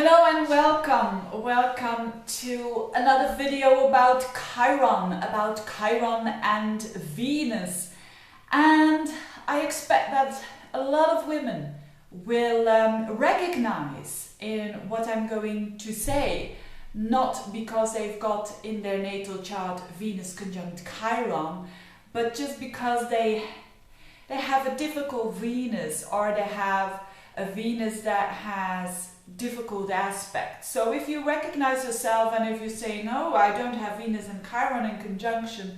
Hello and welcome to another video about Chiron and Venus. And I expect that a lot of women will recognize in what I'm going to say, not because they've got in their natal chart Venus conjunct Chiron, but just because they have a difficult Venus, or they have a Venus that has difficult aspects. So if you recognize yourself and if you say, no, I don't have Venus and Chiron in conjunction,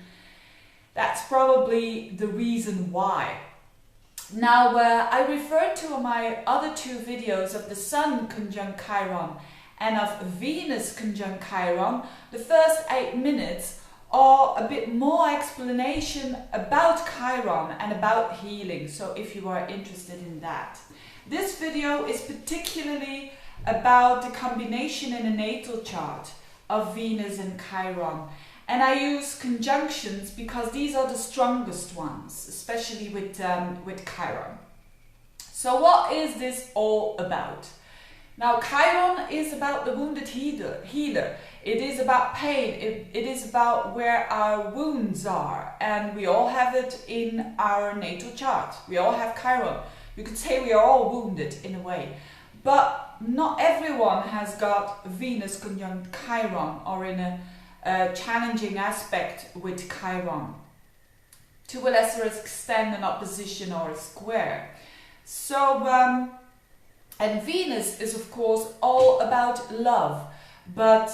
that's probably the reason why. Now, I referred to my other two videos of the Sun conjunct Chiron and of Venus conjunct Chiron. The first 8 minutes are a bit more explanation about Chiron and about healing, so if you are interested in that. This video is particularly about the combination in a natal chart of Venus and Chiron. And I use conjunctions because these are the strongest ones, especially with Chiron. So what is this all about? Now, Chiron is about the wounded healer. It is about pain. It is about where our wounds are. And we all have it in our natal chart. We all have Chiron. You could say we are all wounded in a way, but not everyone has got Venus conjunct Chiron or in a challenging aspect with Chiron. To a lesser extent, an opposition or a square. So, and Venus is of course all about love, but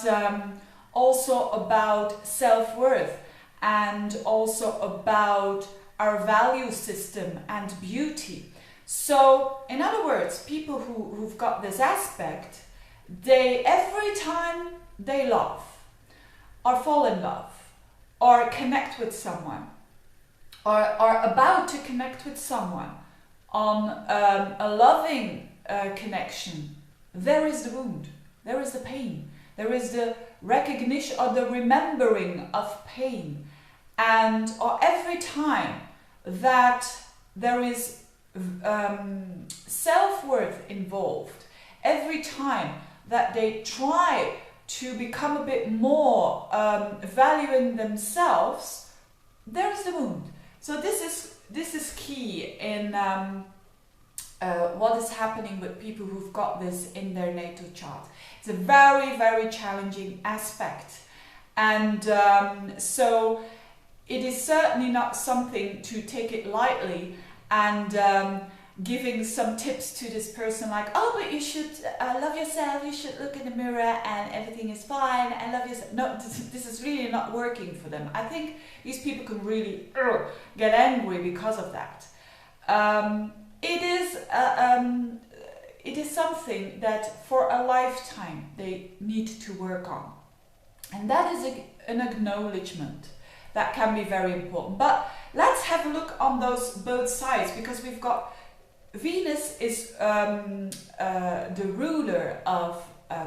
also about self-worth and also about our value system and beauty. So, in other words, people who've got this aspect, every time they love, or fall in love, or connect with someone, or are about to connect with someone on a loving connection, there is the wound, there is the pain, there is the recognition or the remembering of pain. And or every time that there is self-worth involved, every time that they try to become a bit more valuing themselves, there's the wound. So this is key in what is happening with people who've got this in their natal chart. It's a very, very challenging aspect, and so it is certainly not something to take it lightly. And giving some tips to this person like, oh, but you should love yourself, you should look in the mirror and everything is fine and love yourself. No, this is really not working for them. I think these people can really get angry because of that. It is something that for a lifetime they need to work on. And that is an acknowledgement that can be very important. But let's have a look on those both sides, because we've got Venus is the ruler of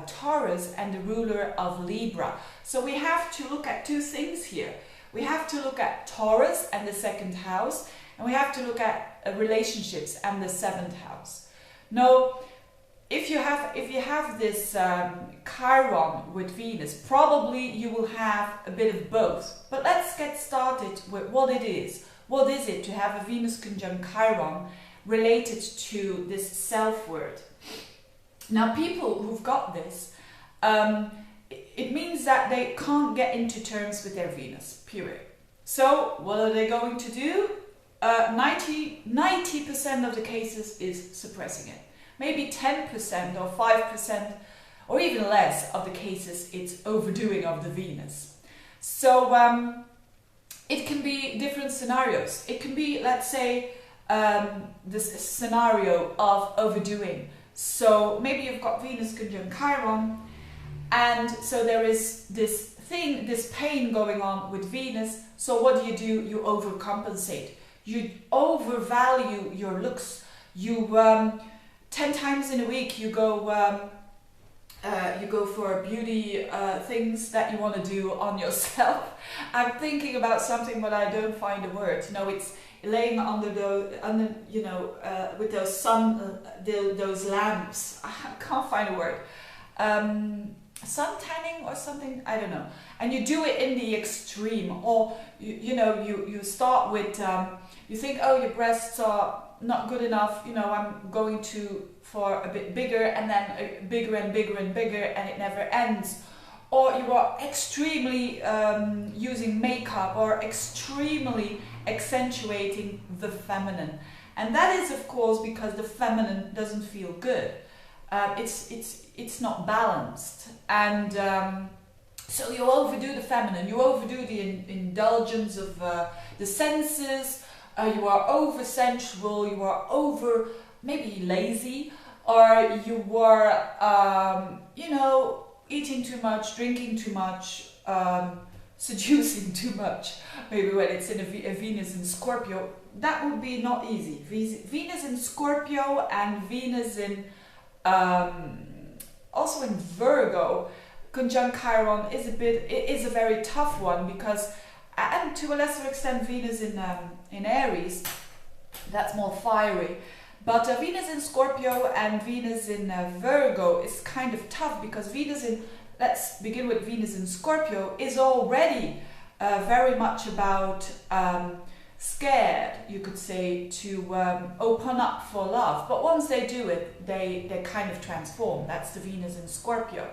Taurus and the ruler of Libra. So we have to look at two things here. We have to look at Taurus and the second house, and we have to look at relationships and the seventh house. Now, if you have this Chiron with Venus, probably you will have a bit of both. But let's get started with what it is. What is it to have a Venus conjunct Chiron related to this self-worth? Now, people who've got this, it means that they can't get into terms with their Venus, period. So what are they going to do? 90% of the cases is suppressing it. Maybe 10% or 5% or even less of the cases it's overdoing of the Venus. So it can be different scenarios. It can be, let's say, this scenario of overdoing. So maybe you've got Venus conjunct Chiron, and so there is this pain going on with Venus. So what do? You overcompensate. You overvalue your looks. You 10 times in a week you go for beauty things that you want to do on yourself. I'm thinking about something, but I don't find a word. You know, it's laying under with those those lamps. I can't find a word. sun tanning or something, I don't know. And you do it in the extreme, or you start with, you think, oh, your breasts are not good enough, I'm going for a bit bigger, and then bigger and bigger and bigger, and it never ends. Or you are extremely using makeup, or extremely accentuating the feminine. And that is, of course, because the feminine doesn't feel good. It's not balanced. And so you overdo the feminine, you overdo the indulgence of the senses, you are over sensual, you are over maybe lazy, or you are, eating too much, drinking too much, seducing too much. Maybe when it's in a Venus in Scorpio, that would be not easy. Venus in Scorpio and Venus in also in Virgo, conjunct Chiron is a very tough one, because, and to a lesser extent Venus in Aries, that's more fiery. But Venus in Scorpio and Venus in Virgo is kind of tough, because let's begin with Venus in Scorpio, is already very much about scared, you could say, to open up for love. But once they do it, they kind of transform. That's the Venus in Scorpio.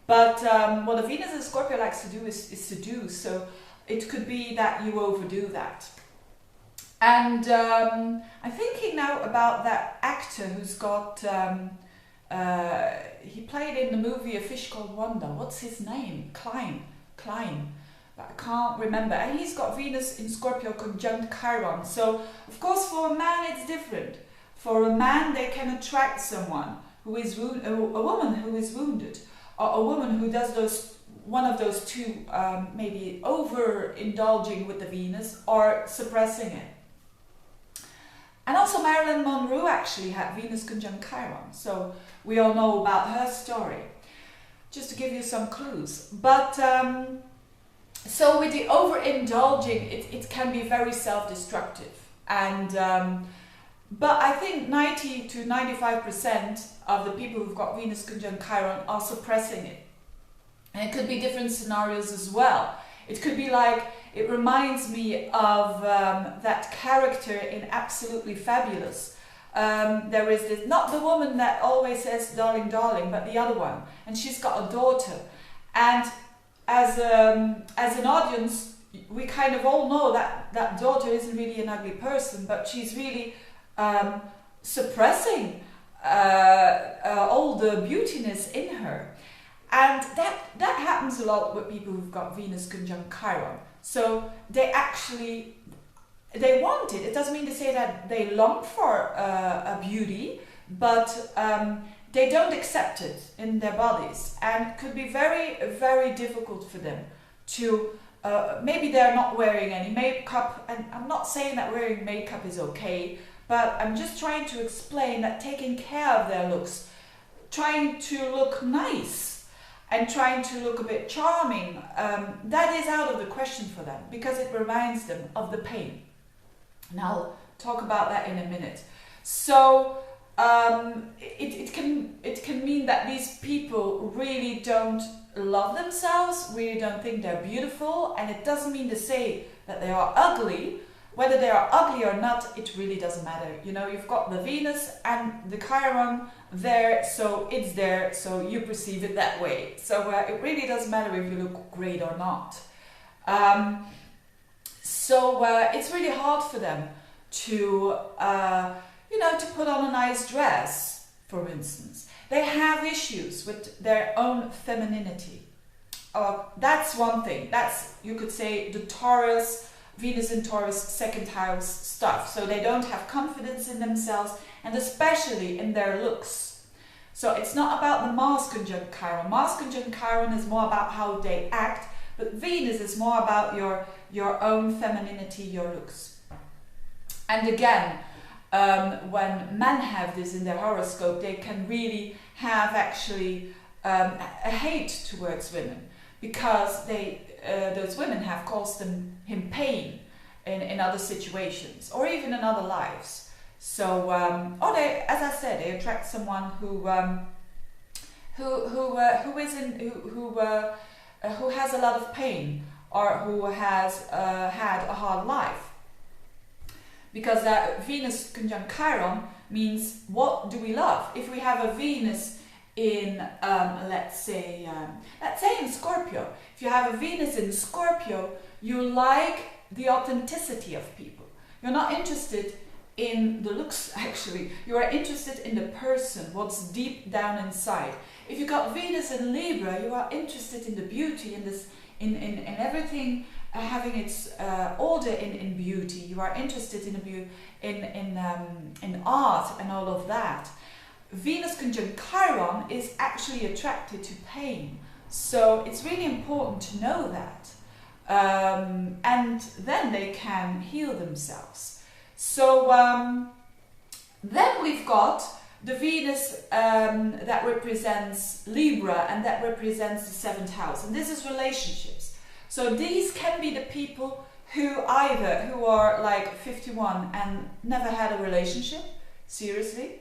But what the Venus in Scorpio likes to do is seduce. So it could be that you overdo that. And I'm thinking now about that actor who's got, he played in the movie A Fish Called Wanda. What's his name? Klein. But I can't remember. And he's got Venus in Scorpio conjunct Chiron. So, of course, for a man it's different. For a man, they can attract someone who is a woman who is wounded, or a woman who does one of those two, maybe overindulging with the Venus or suppressing it. And also Marilyn Monroe actually had Venus conjunct Chiron, so we all know about her story, just to give you some clues. But so with the overindulging, it can be very self-destructive. And but I think 90 to 95% of the people who've got Venus conjunct Chiron are suppressing it. And it could be different scenarios as well. It could be like, it reminds me of that character in Absolutely Fabulous. There is this, not the woman that always says darling, darling, but the other one. And she's got a daughter. And as an audience, we kind of all know that that daughter isn't really an ugly person, but she's really suppressing all the beautiness in her. And that happens a lot with people who've got Venus conjunct Chiron. So they want it. It doesn't mean to say that they long for a beauty, but they don't accept it in their bodies. And it could be very, very difficult for them to, maybe they're not wearing any makeup. And I'm not saying that wearing makeup is okay, but I'm just trying to explain that taking care of their looks, trying to look nice, and trying to look a bit charming, that is out of the question for them, because it reminds them of the pain. And I'll talk about that in a minute. So it can mean that these people really don't love themselves, really don't think they're beautiful, and it doesn't mean to say that they are ugly. Whether they are ugly or not, it really doesn't matter. You know, you've got the Venus and the Chiron there, so it's there, so you perceive it that way. So it really doesn't matter if you look great or not. So it's really hard for them to, to put on a nice dress, for instance. They have issues with their own femininity. That's one thing. That's, you could say, the Taurus, Venus in Taurus second house stuff. So they don't have confidence in themselves, and especially in their looks. So it's not about the Mars conjunct Chiron. Mars conjunct Chiron is more about how they act, but Venus is more about your own femininity, your looks. And again, when men have this in their horoscope, they can really have actually a hate towards women, because those women have caused him pain in other situations, or even in other lives. So, or they, as I said, they attract someone who who has a lot of pain, or who has had a hard life. Because Venus conjunct Chiron means, what do we love? If we have a Venus in, let's say in Scorpio, if you have a Venus in Scorpio, you like the authenticity of people. You're not interested in the looks, actually. You are interested in the person, what's deep down inside. If you got Venus in Libra, you are interested in the beauty, in everything having its order in beauty. You are interested in art and all of that. Venus conjunct Chiron is actually attracted to pain, so it's really important to know that, and then they can heal themselves. So then we've got the Venus that represents Libra, and that represents the 7th house, and this is relationships. So these can be the people who are like 51 and never had a relationship, seriously.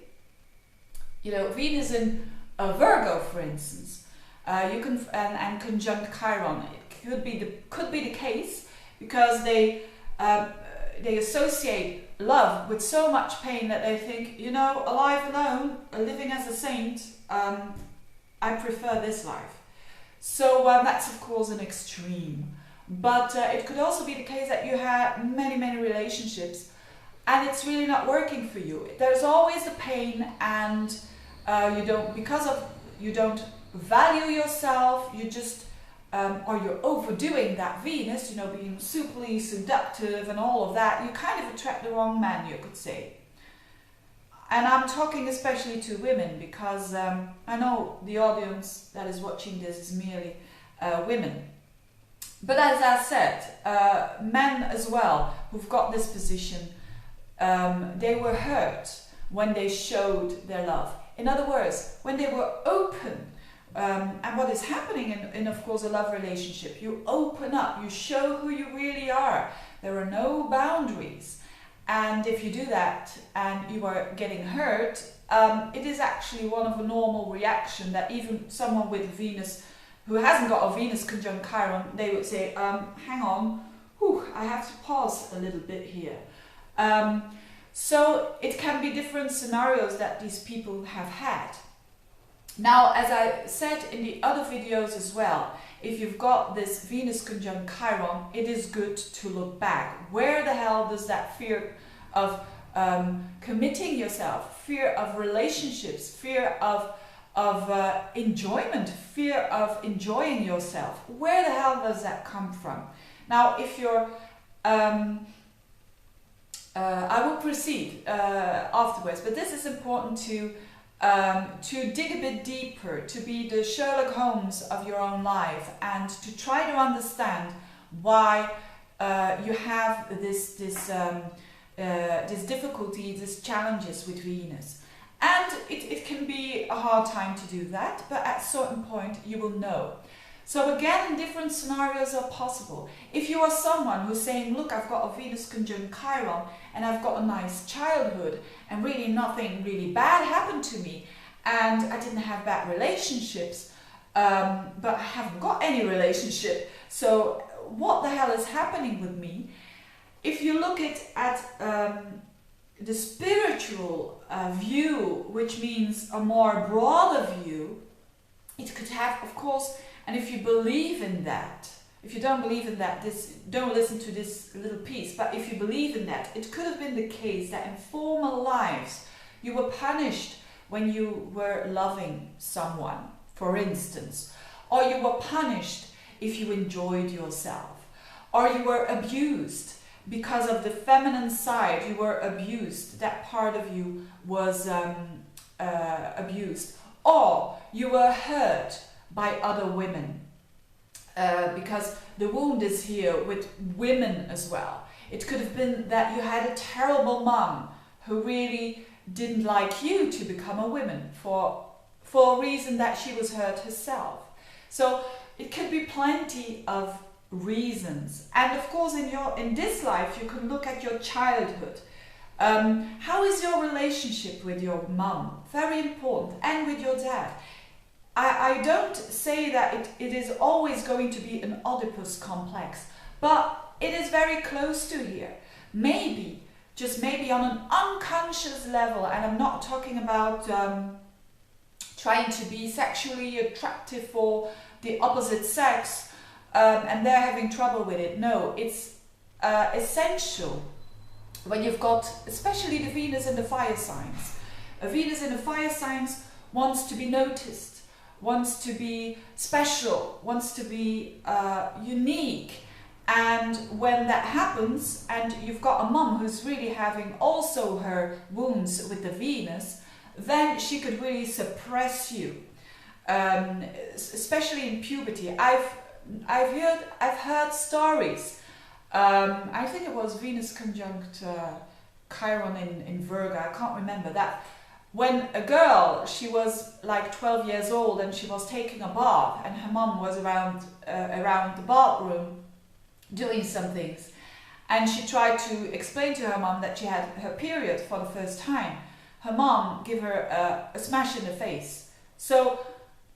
You know, Venus in Virgo, for instance, you can and conjunct Chiron. It could be the case because they associate love with so much pain that they think, you know, alive alone, living as a saint, I prefer this life. So that's of course an extreme. But it could also be the case that you have many relationships and it's really not working for you. There's always the pain, and you don't value yourself. You just or you're overdoing that Venus, you know, being superly seductive and all of that. You kind of attract the wrong man, you could say. And I'm talking especially to women, because I know the audience that is watching this is merely women. But as I said, men as well who've got this position, they were hurt when they showed their love. In other words, when they were open, and what is happening in of course a love relationship, you open up, you show who you really are. There are no boundaries. And if you do that and you are getting hurt, it is actually one of a normal reaction that even someone with Venus, who hasn't got a Venus conjunct Chiron, they would say, hang on, I have to pause a little bit here. So it can be different scenarios that these people have had. Now, as I said in the other videos as well, if you've got this Venus conjunct Chiron, it is good to look back. Where the hell does that fear of committing yourself, fear of relationships, fear of enjoyment, fear of enjoying yourself, where the hell does that come from? Now, if you're I will proceed afterwards, but this is important to dig a bit deeper, to be the Sherlock Holmes of your own life, and to try to understand why you have this difficulty, these challenges with Venus. And it can be a hard time to do that, but at a certain point you will know. So again, different scenarios are possible. If you are someone who's saying, look, I've got a Venus conjunct Chiron and I've got a nice childhood and really nothing really bad happened to me, and I didn't have bad relationships, but I haven't got any relationship, so what the hell is happening with me? If you look at the spiritual view, which means a more broader view, it could have, of course, and if you believe in that, if you don't believe in that, don't listen to this little piece, but if you believe in that, it could have been the case that in former lives you were punished when you were loving someone, for instance, or you were punished if you enjoyed yourself, or you were abused because of the feminine side. You were abused, that part of you was abused, or you were hurt by other women, because the wound is here with women as well. It could have been that you had a terrible mom who really didn't like you to become a woman for a reason that she was hurt herself. So it could be plenty of reasons. And of course in this life you can look at your childhood. How is your relationship with your mom? Very important. And with your dad. I don't say that it is always going to be an Oedipus complex, but it is very close to here. Maybe, just maybe on an unconscious level, and I'm not talking about trying to be sexually attractive for the opposite sex and they're having trouble with it. No, it's essential when you've got, especially the Venus in the fire signs. A Venus in the fire signs wants to be noticed, wants to be special, wants to be unique. And when that happens, and you've got a mum who's really having also her wounds with the Venus, then she could really suppress you, especially in puberty. I've heard stories. I think it was Venus conjunct Chiron in Virgo. I can't remember that. When a girl, she was like 12 years old and she was taking a bath, and her mum was around the bathroom doing some things, and she tried to explain to her mum that she had her period for the first time. Her mom gave her a smash in the face. So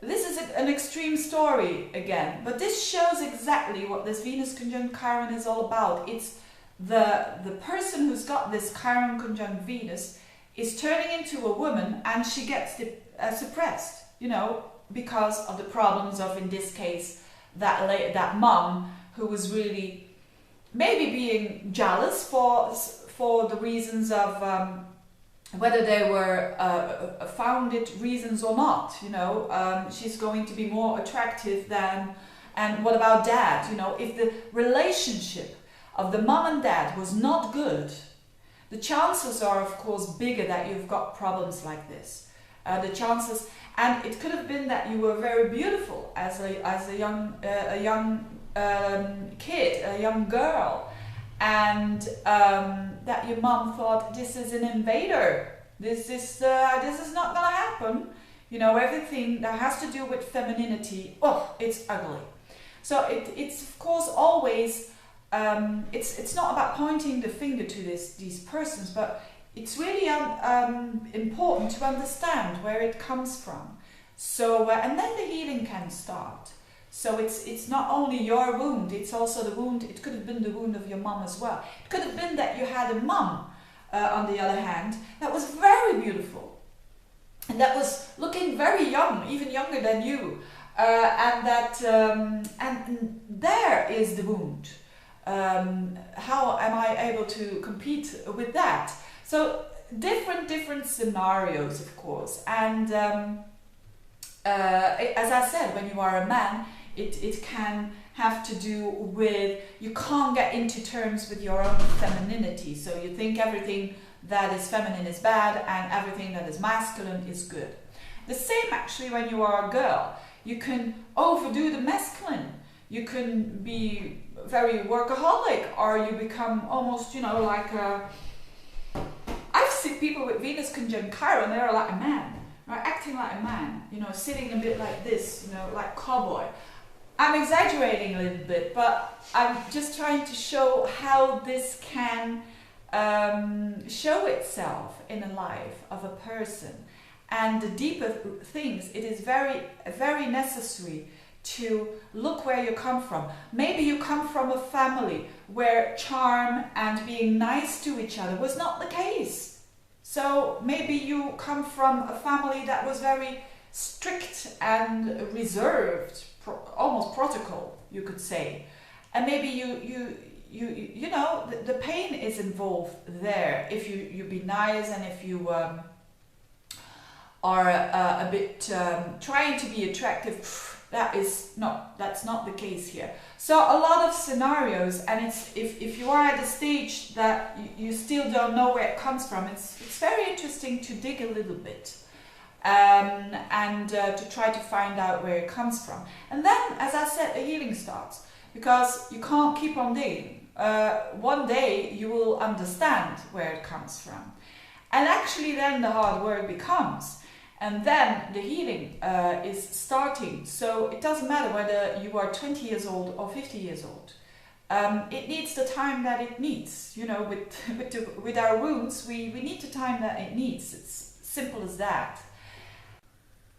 this is an extreme story again, but this shows exactly what this Venus conjunct Chiron is all about. It's the person who's got this Chiron conjunct Venus is turning into a woman, and she gets suppressed, you know, because of the problems of, in this case, that mom who was really maybe being jealous for the reasons of whether they were founded reasons or not, you know. She's going to be more attractive than, and what about dad, you know, if the relationship of the mom and dad was not good, the chances are of course bigger that you've got problems like this. The chances, and it could have been that you were very beautiful as a young kid, a young girl, and that your mom thought, this is an invader, this is not gonna happen, you know, everything that has to do with femininity, oh, it's ugly. So it's of course always it's not about pointing the finger to these persons, but it's really important to understand where it comes from. So and then the healing can start. So it's not only your wound, it's also the wound, it could have been the wound of your mum as well. It could have been that you had a mum, on the other hand, that was very beautiful. And that was looking very young, even younger than you. And there is the wound. How am I able to compete with that? So different scenarios, of course. And as I said, when you are a man, it can have to do with, you can't get into terms with your own femininity. So you think everything that is feminine is bad and everything that is masculine is good. The same actually when you are a girl. You can overdo the masculine. You can be very workaholic, or you become almost, you know, like I've seen people with Venus conjunct Chiron, they're like a man, right? Acting like a man, you know, sitting a bit like this, you know, like cowboy. I'm exaggerating a little bit, but I'm just trying to show how this can show itself in the life of a person. And the deeper things, it is very necessary to look where you come from. Maybe you come from a family where charm and being nice to each other was not the case. So maybe you come from a family that was very strict and reserved, almost protocol, you could say. And maybe you know, the pain is involved there. If you be nice, and if you are a bit trying to be attractive, that's not the case here. So a lot of scenarios, and it's if you are at a stage that you still don't know where it comes from, it's very interesting to dig a little bit and to try to find out where it comes from. And then, as I said, the healing starts, because you can't keep on digging. One day you will understand where it comes from, and actually then the hard work becomes. And then the healing is starting. So it doesn't matter whether you are 20 years old or 50 years old. It needs the time that it needs. You know, with our wounds, we need the time that it needs. It's simple as that.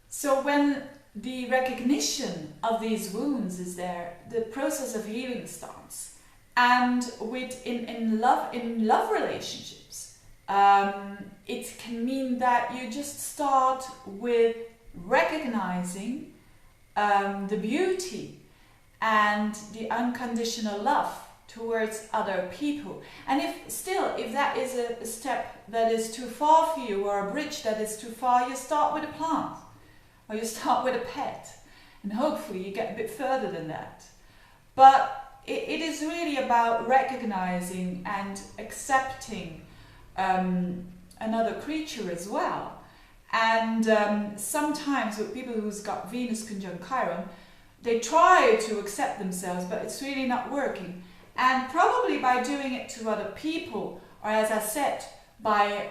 So when the recognition of these wounds is there, the process of healing starts. And in love relationships, it can mean that you just start with recognizing the beauty and the unconditional love towards other people. And if that is a step that is too far for you, or a bridge that is too far, you start with a plant, or you start with a pet, and hopefully you get a bit further than that. But it is really about recognizing and accepting another creature as well. And sometimes with people who's got Venus conjunct Chiron, they try to accept themselves, but it's really not working. And probably by doing it to other people, or as I said, by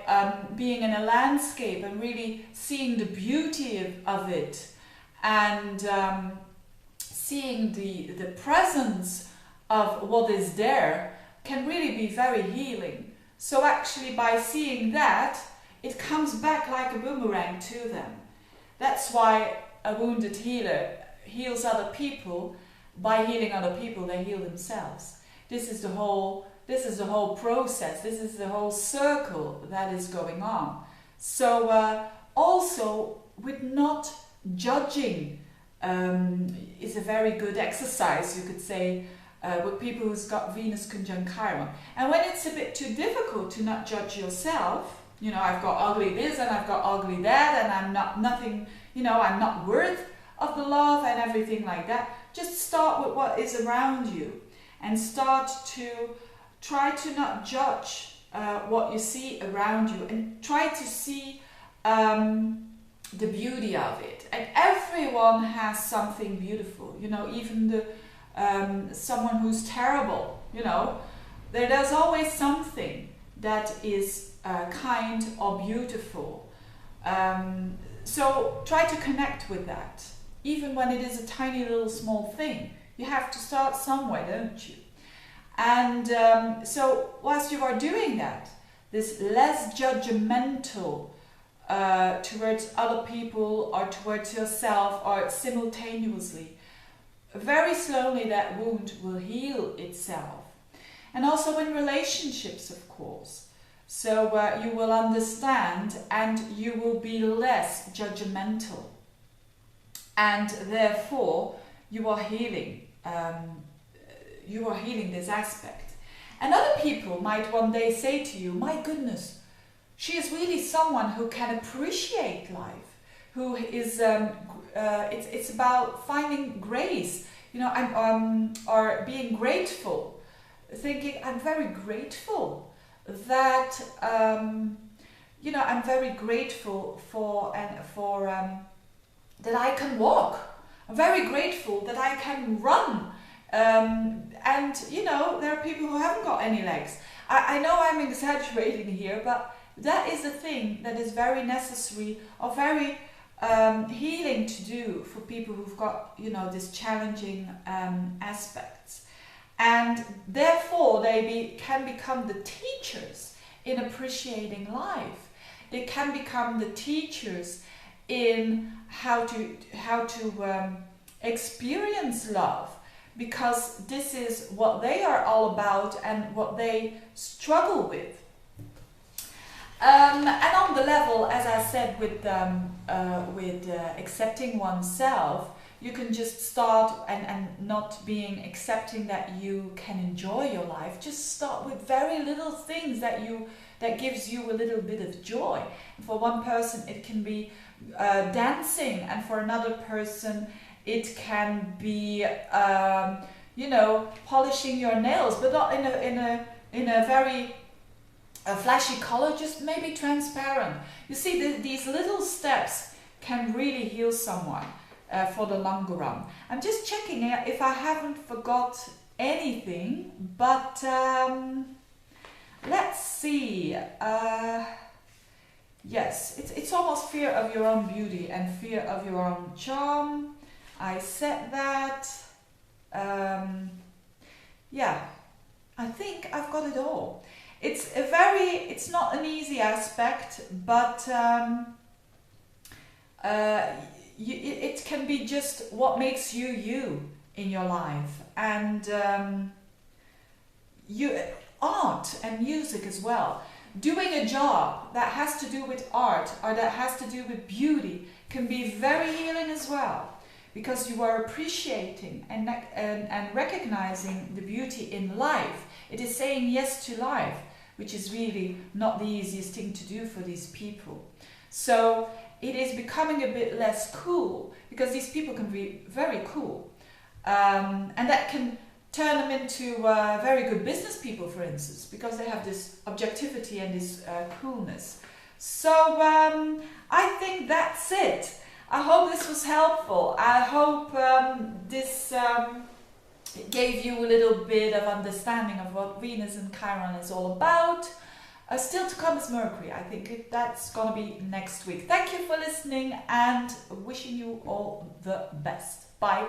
being in a landscape and really seeing the beauty of it, and seeing the presence of what is there, can really be very healing. So actually by seeing that, it comes back like a boomerang to them. That's why a wounded healer heals other people. By healing other people, they heal themselves. This is the whole process. This is the whole circle that is going on. So also with not judging is a very good exercise, you could say, with people who's got Venus conjunct Chiron. And when it's a bit too difficult to not judge yourself, you know, I've got ugly this and I've got ugly that, and I'm not nothing, you know, I'm not worth of the love and everything like that. Just start with what is around you and start to try to not judge what you see around you, and try to see the beauty of it. And everyone has something beautiful, you know, even the someone who's terrible, you know, there's always something that is kind or beautiful. So try to connect with that, even when it is a tiny little small thing. You have to start somewhere, don't you? And so whilst you are doing that, this less judgmental towards other people or towards yourself, or simultaneously, very slowly that wound will heal itself. And also in relationships, of course. So you will understand and you will be less judgmental. And therefore you are healing. You are healing this aspect. And other people might one day say to you, my goodness, she is really someone who can appreciate life, who is, it's about finding grace, you know, or being grateful, thinking, I'm very grateful that, you know, I'm very grateful for that I can walk. I'm very grateful that I can run. And, you know, there are people who haven't got any legs. I know I'm exaggerating here, but that is a thing that is very necessary or very healing to do for people who've got, you know, this challenging aspects. And therefore they can become the teachers in appreciating life. They can become the teachers in how to experience love, because this is what they are all about and what they struggle with. And on the level, as I said, with accepting oneself, you can just start and not being accepting that you can enjoy your life. Just start with very little things that gives you a little bit of joy. For one person, it can be dancing, and for another person, it can be you know, polishing your nails, but not in a very flashy color, just maybe transparent. You see, these little steps can really heal someone for the longer run. I'm just checking if I haven't forgot anything, but let's see. Yes, it's almost fear of your own beauty and fear of your own charm. I said that. Yeah, I think I've got it all. It's not an easy aspect, but it can be just what makes you you in your life, and art and music as well. Doing a job that has to do with art or that has to do with beauty can be very healing as well, because you are appreciating and recognizing the beauty in life. It is saying yes to life, which is really not the easiest thing to do for these people. So it is becoming a bit less cool, because these people can be very cool, and that can turn them into very good business people, for instance, because they have this objectivity and this coolness. So I think that's it. I hope this was helpful. I hope this gave you a little bit of understanding of what Venus and Chiron is all about. Still to come is Mercury. I think that's going to be next week. Thank you for listening and wishing you all the best. Bye.